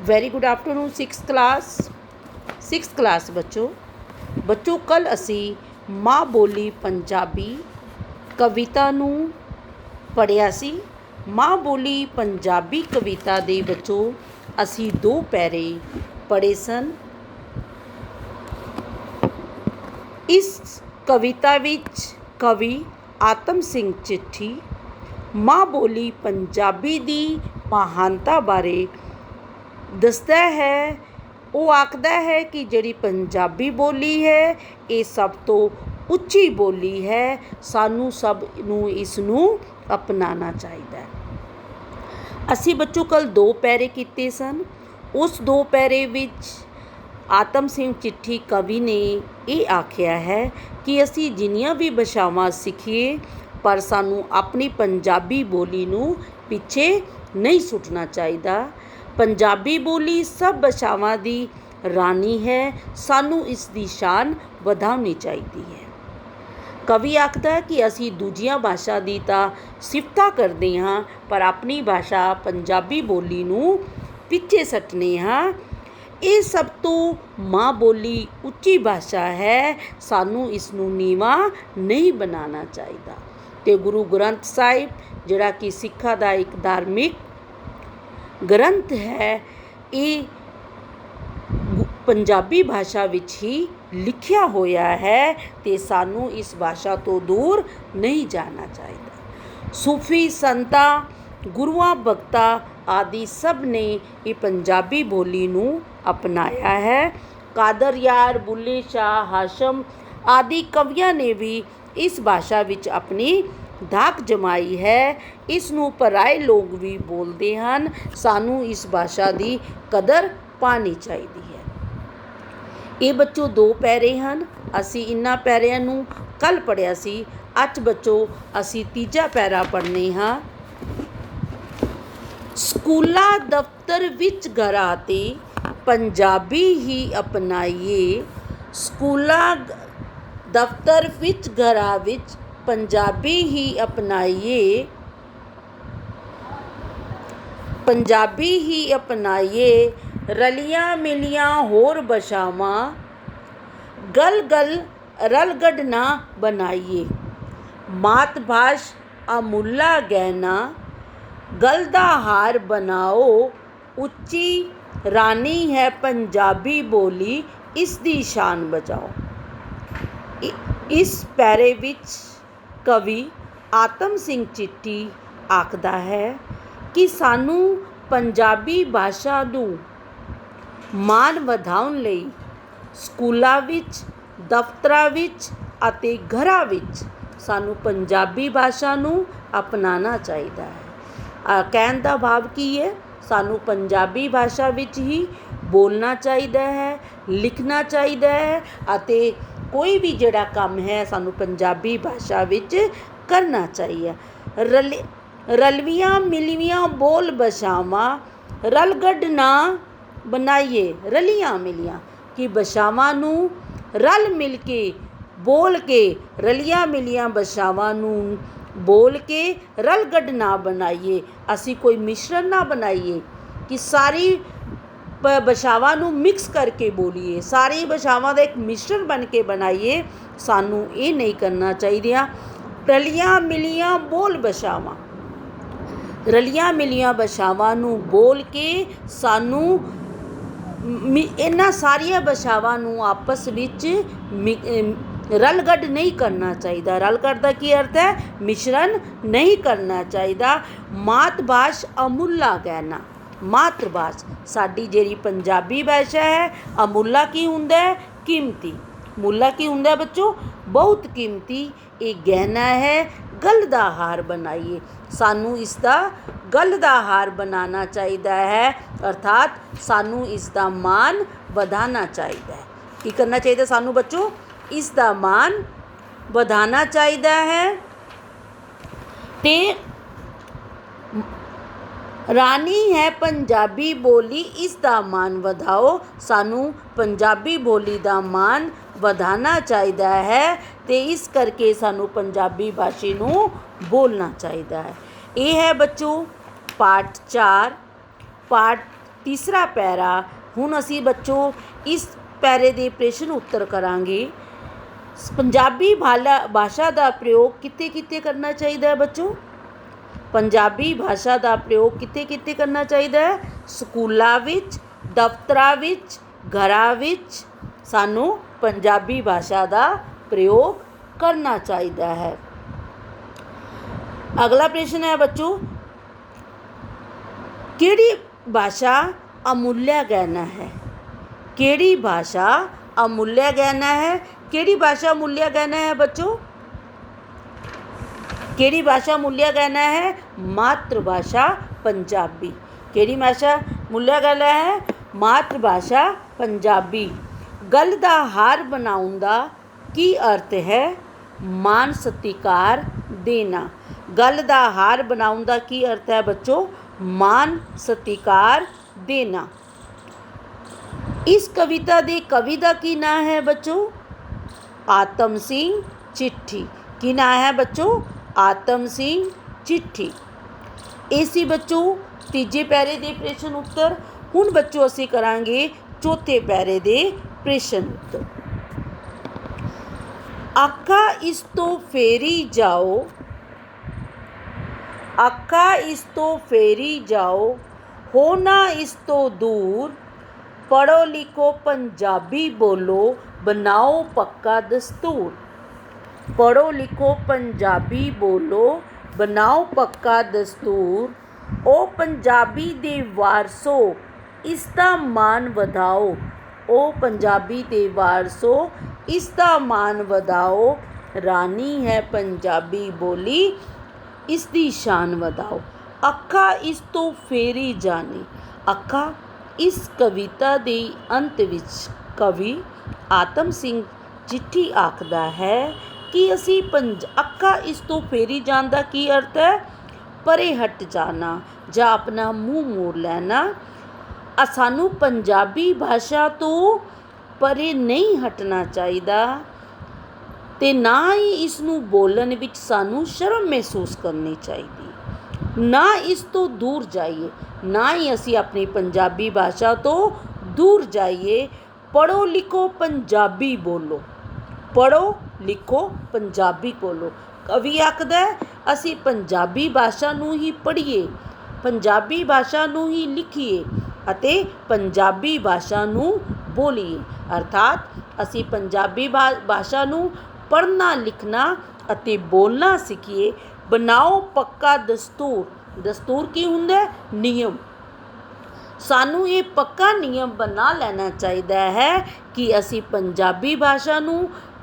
Very good afternoon six class बच्चों कल असी माँ बोली पंजाबी कविता नूं पढ़िया सी। माँ बोली पंजाबी कविता दे बच्चों असी 2 पैरे पढ़े सन। इस कविता विच कवि आतम सिंह चिट्ठी माँ बोली पंजाबी दी महानता बारे दसदा है। वो आखदा है कि जिहड़ी पंजाबी बोली है ये सब तो उच्ची बोली है, सानू सब नूं इसनूं अपनाना चाहिए। असी बच्चों कल 2 पैरे कीते सन। उस 2 पैरे विच आतम सिंह चिट्ठी कवि ने ये आख्या है कि असी जिन्नियां भी भाषावां सीखीए पर सानू अपनी पंजाबी बोली नूं पिछे नहीं सुटना चाहिए। पंजाबी बोली सब भाषावां दी रानी है, सानू इसकी शान वधाउणी चाहिए है। कवि आखदा है कि असी दूजियां भाषा दी तां सिफतां करदे हां पर अपनी भाषा पंजाबी बोली नूं पिछे सटने हां। ये सब तो माँ बोली उच्ची भाषा है, सानू इसनूं नीवा नहीं बनाना चाहिए। ते गुरु ग्रंथ साहिब जिहड़ा कि सिखां दा एक धार्मिक ग्रंथ है, ये पंजाबी भाषा विच ही लिखिया होया है ते सानू इस भाषा तो दूर नहीं जाना चाहिए। सूफी संतां गुरुआं भगतां आदि सब ने ये पंजाबी बोली नूं अपनाया है। कादर यार, बुल्ले शाह, हाशम आदि कवियां ने भी इस भाषा विच अपनी धाक जमाई है। इस नूं पराए लोग भी बोलते हैं, सानू इस भाषा की कदर पानी चाहिए है। ये बच्चों 2 पैरे हैं, असी इन्हां पैरिਆਂ नूं कल पढ़िया सी। अज बच्चों असी तीजा पैरा पढ़ने हाँ। स्कूला दफ्तर विच घरा ते पंजाबी ही अपनाइए। स्कूला दफ्तर विच घरा विच पंजाबी ही अपनाइए। पंजाबी ही अपनाइए रलियां मिलियां होर भाषावां गल गल रलगढ़ ना बनाइए। मात भाष अमुल्ला गहना गल दा हार बनाओ। उच्ची रानी है पंजाबी बोली, इसदी शान बचाओ। इस पैरे विच कवि आतम सिंह चिट्ठी आखदा है कि सानू पंजाबी भाषा नूं मान वधाउण लई स्कूलां विच, दफ्तरां विच अते घरां विच सानू पंजाबी भाषा नूं अपनाना चाहिए है। कहण दा भाव की है, सानू पंजाबी भाषा विच ही बोलना चाहिए है, लिखना चाहिए है अते कोई भी जिहड़ा काम है सानू पंजाबी भाषा विच करना चाहिए। रलवियां मिलवियां बोल भाषावां रलगढ़ ना बनाइए। रलियां मिलियां कि भाषावां नूं रल मिल के बोल के, रलियां मिलियां भाषावां नूं बोल के रलगढ़ ना बनाइए। असी कोई मिश्रण ना बनाइए कि सारी भाषावां नूं मिक्स करके बोलीए, सारी भाषावां दा एक मिश्रण बन के बनाइए, सानू ये नहीं करना चाहिए। रलियां मिलियां बोल भाषावां, रलियां मिलियां भाषावां नूं बोल के सानू इन्हां सारिया भाषावां नूं आपस विच रलगढ़ नहीं करना चाहिए। रलगढ़ का की अर्थ है मिश्रण नहीं करना चाहिए। मातभाष अमुल्ला गहना, मातृभाषा साडी जिहड़ी पंजाबी भाषा है, अमुल्ला की हुंदा है कीमती। मुल्ला की हुंदा है बच्चों बहुत कीमती। ये गहना है गल दा हार बनाइए, सानू इसका गल दा हार बनाना चाहिए है, अर्थात सानू इसका मान वधाना चाहिए है। की करना चाहिए सानू बच्चों, इसका मान वधाना चाहिए है। ते रानी है पंजाबी बोली, इसका मान वधाओ। सानू पंजाबी बोली का मान वधाना चाहिए है ते इस करके सानू पंजाबी भाषा नूं बोलना चाहिए है। ये है बच्चों पाठ 4। पाठ तीसरा पैरा हुण असी बच्चों इस पैरे दे प्रश्न उत्तर करांगे। पंजाबी भाषा का प्रयोग कित्थे कित्थे करना चाहिए बच्चों? पंजाबी भाषा का प्रयोग कित्थे कित्थे करना चाहिए? स्कूलों विच, दफ्तरां विच, घरां विच सानू पंजाबी भाषा का प्रयोग करना चाहिए है। अगला प्रश्न है बच्चों, केड़ी भाषा अमूल्य गहना है? केड़ी भाषा अमूल्य गहना है? केड़ी भाषा अमूल्य गहना है बच्चों? केड़ी भाषा अमूल्य गहना है? मातृभाषा पंजाबी। केड़ी भाषा अमूल्य गहना है? मातृभाषा पंजाबी। गल दा हार बनाउण दा की अर्थ है? मान सत्कार देना। गल दा हार बनाउण दा की अर्थ है बच्चों? मान सत्कार देना। इस कविता दे कवि दा की नाम है बच्चों? आतम सिंह चिट्ठी। की नाम है बच्चों? आतम सिंह चिट्ठी। ऐसी बच्चों तीजे पैरे दे प्रश्न उत्तर। हुण बच्चों असी करांगे चौथे पैरे दे प्रश्न उत्तर। आका इस तो फेरी जाओ, आका इस तो फेरी जाओ, होना इस तो दूर, पढ़ो लिखो पंजाबी बोलो, बनाओ पक्का दस्तूर। पढ़ो लिखो पंजाबी बोलो, बनाओ पक्का दस्तूर। ओ पंजाबी दे वारसो, इसदा मान वधाओ। ओ पंजाबी दे वारसो, इसदा मान वधाओ। रानी है पंजाबी बोली, इसदी शान वधाओ। अखा इस तो फेरी जानी। अखा इस कविता दे अंत विच कवि आतम सिंह चिट्ठी आखदा है कि असी अखा इस तो फेरी जान दा की अर्थ है? परे हट जाना जां अपना मूँह मोड़ लेना। सानू पंजाबी भाषा तो परे नहीं हटना चाहिए ते ना ही इसनू बोलण विच सानू शर्म महसूस करनी चाहिए। ना इस तो दूर जाइए, ना ही असी अपनी पंजाबी भाषा तो दूर जाइए। पढ़ो लिखो पंजाबी बोलो, पढ़ो लिखो पंजाबी बोलो। कवि आखदा है असी पंजाबी भाषा नू ही पढ़ीए, पंजाबी भाषा नू ही लिखीए अते पंजाबी भाषा नू बोलीए। अर्थात असी पंजाबी भाषा नू पढ़ना लिखना अते बोलना सीखीए। बनाओ पक्का दस्तूर। दस्तूर की हुंदा है? नियम। सानू ये पक्का नियम बना लेना चाहिए है कि असी पंजाबी भाषा नू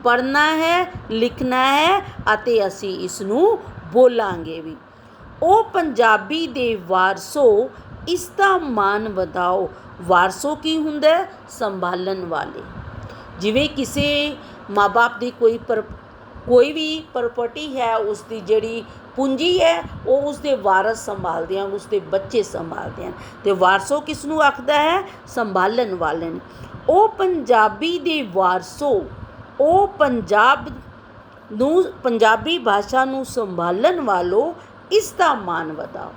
पढ़ना है, लिखना है अते असी इसनू बोलांगे भी। ओ पंजाबी दे वारसो, इसका मान वधाओ। वारसो की हुंदा है? संभालन वाले। जिवें किसी माँ बाप की कोई भी प्रॉपर्टी है, उसकी जिहड़ी पूंजी है वो उसके वारस संभालते हैं, उसके बच्चे संभालते हैं। तो वारसो किसनू आखदा है? संभालन वाले। ओ पंजाबी दे वारसो, ओ पंजाब नू पंजाबी भाषा नू संभालन वालो, इसका मान वधाओ।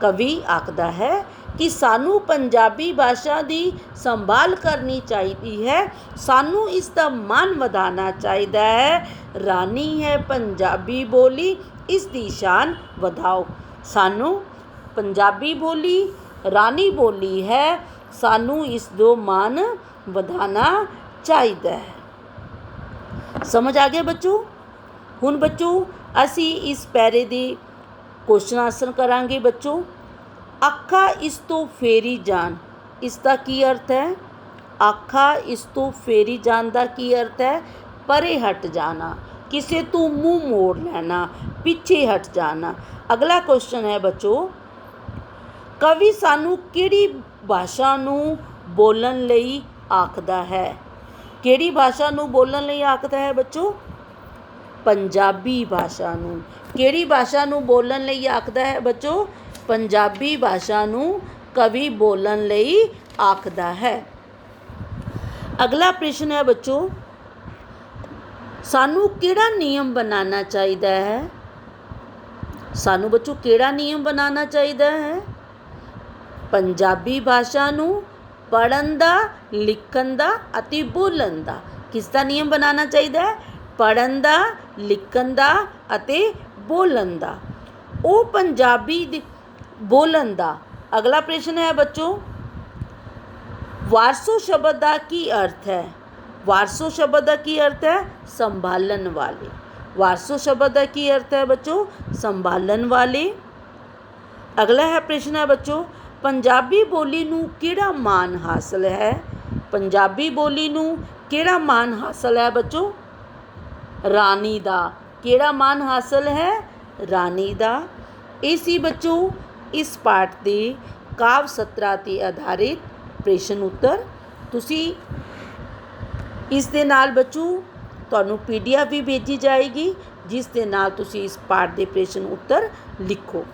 कवि आखदा है कि सानू पंजाबी भाषा की संभाल करनी चाहिए है, सानू इसका मान वधाना चाहिए है। रानी है पंजाबी बोली, इसकी शान वधाओ। सानू पंजाबी बोली रानी बोली है, सानू इसको मान वधाना चाहिए है। समझ आ गया बच्चों? हुण बच्चों असी इस पैरे दे क्वेश्चन आंसर करांगे बच्चों। आखा इस तो फेरी जान, इसका की अर्थ है? आखा इस तो फेरी जान का की अर्थ है? परे हट जाना, किसी तो मुँह मोड़ लेना, पीछे हट जाना। अगला क्वेश्चन है बच्चों, कवि सानू किहड़ी भाषा नू बोलण लई आखदा है? किहड़ी भाषा नू बोलण लई आखदा है बच्चों? पंजाबी भाषा नू। किहड़ी भाषा नू बोलण लई आखदा है बच्चों? पंजाबी भाषा नू कवि बोलण लई आखदा है। अगला प्रश्न है बच्चों, सानू किहड़ा नियम बनाना चाहिए है? सानू बच्चों किहड़ा नियम बनाना चाहिए है? ਪੰਜਾਬੀ ਭਾਸ਼ਾ ਨੂੰ ਪੜ੍ਹਨ ਦਾ, ਲਿਖਣ ਦਾ ਅਤੇ ਬੋਲਣ ਦਾ ਕਿਸ ਦਾ ਨਿਯਮ ਬਣਾਉਣਾ ਚਾਹੀਦਾ ਹੈ? ਪੜ੍ਹਨ ਦਾ, ਲਿਖਣ ਦਾ ਅਤੇ ਬੋਲਣ ਦਾ। ਉਹ ਪੰਜਾਬੀ ਬੋਲਣ ਦਾ। ਅਗਲਾ ਪ੍ਰਸ਼ਨ ਹੈ ਬੱਚੋ, ਵਾਰਸੋ ਸ਼ਬਦ ਦਾ ਕੀ ਅਰਥ ਹੈ? ਵਾਰਸੋ ਸ਼ਬਦ ਦਾ ਕੀ ਅਰਥ ਹੈ? ਸੰਭਾਲਣ ਵਾਲੇ। ਵਾਰਸੋ ਸ਼ਬਦ ਦਾ ਕੀ ਅਰਥ ਹੈ ਬੱਚੋ? ਸੰਭਾਲਣ ਵਾਲੇ। ਅਗਲਾ ਹੈ ਪ੍ਰਸ਼ਨ ਹੈ ਬੱਚੋ, ਪੰਜਾਬੀ ਬੋਲੀ ਨੂੰ ਕਿਹੜਾ ਮਾਣ ਹਾਸਲ ਹੈ? ਪੰਜਾਬੀ ਬੋਲੀ ਨੂੰ ਕਿਹੜਾ ਮਾਣ ਹਾਸਲ ਹੈ ਬੱਚੋ? ਰਾਣੀ ਦਾ। ਕਿਹੜਾ ਮਾਣ ਹਾਸਲ ਹੈ? ਰਾਣੀ ਦਾ। ਇਹ ਸੀ ਬੱਚੋ ਇਸ ਪਾਠ ਦੇ ਕਾਵਿ ਸਤਰਾਂ 'ਤੇ ਆਧਾਰਿਤ ਪ੍ਰਸ਼ਨ ਉੱਤਰ। ਤੁਸੀਂ ਇਸ ਦੇ ਨਾਲ ਬੱਚੋ ਤੁਹਾਨੂੰ PDF ਵੀ ਭੇਜੀ ਜਾਏਗੀ, ਜਿਸ ਦੇ ਨਾਲ ਤੁਸੀਂ ਇਸ ਪਾਠ ਦੇ ਪ੍ਰਸ਼ਨ ਉੱਤਰ ਲਿਖੋ।